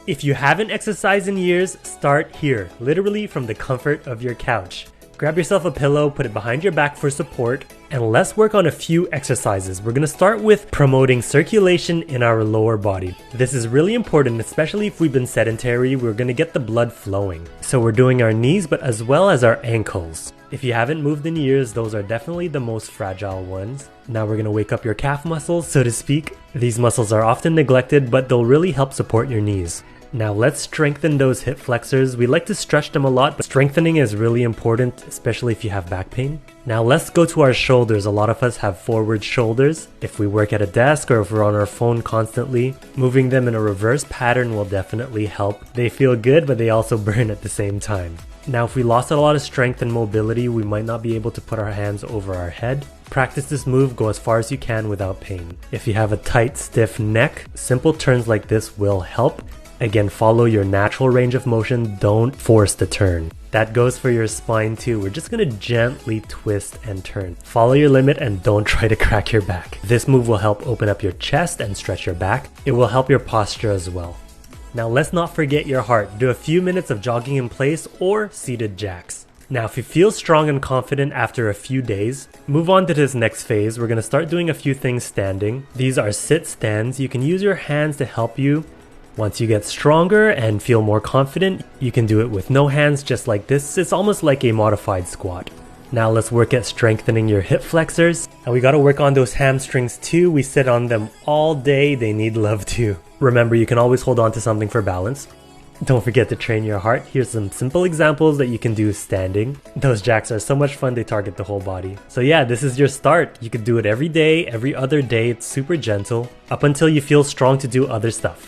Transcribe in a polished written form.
If you haven't exercised in years, start here, literally from the comfort of your couch. Grab yourself a pillow, put it behind your back for support, and let's work on a few exercises. We're going to start with promoting circulation in our lower body. This is really important, especially if we've been sedentary. We're going to get the blood flowing. So we're doing our knees, but as well as our ankles. If you haven't moved in years, those are definitely the most fragile ones. Now we're going to wake up your calf muscles, so to speak. These muscles are often neglected, but they'll really help support your knees. Now let's strengthen those hip flexors. We like to stretch them a lot, but strengthening is really important, especially if you have back pain. Now let's go to our shoulders. A lot of us have forward shoulders. If we work at a desk or if we're on our phone constantly, moving them in a reverse pattern will definitely help. They feel good, but they also burn at the same time. Now if we lost a lot of strength and mobility, we might not be able to put our hands over our head. Practice this move, go as far as you can without pain. If you have a tight, stiff neck, simple turns like this will help. Again, follow your natural range of motion, don't force the turn. That goes for your spine too. We're just going to gently twist and turn. Follow your limit and don't try to crack your back. This move will help open up your chest and stretch your back. It will help your posture as well. Now let's not forget your heart. Do a few minutes of jogging in place or seated jacks. Now if you feel strong and confident after a few days, move on to this next phase. We're going to start doing a few things standing. These are sit stands. You can use your hands to help you. Once you get stronger and feel more confident, you can do it with no hands just like this. It's almost like a modified squat. Now let's work at strengthening your hip flexors. And we got to work on those hamstrings too. We sit on them all day. They need love too. Remember, you can always hold on to something for balance. Don't forget to train your heart. Here's some simple examples that you can do standing. Those jacks are so much fun, they target the whole body. So yeah, this is your start. You could do it every day, every other day. It's super gentle up until you feel strong to do other stuff.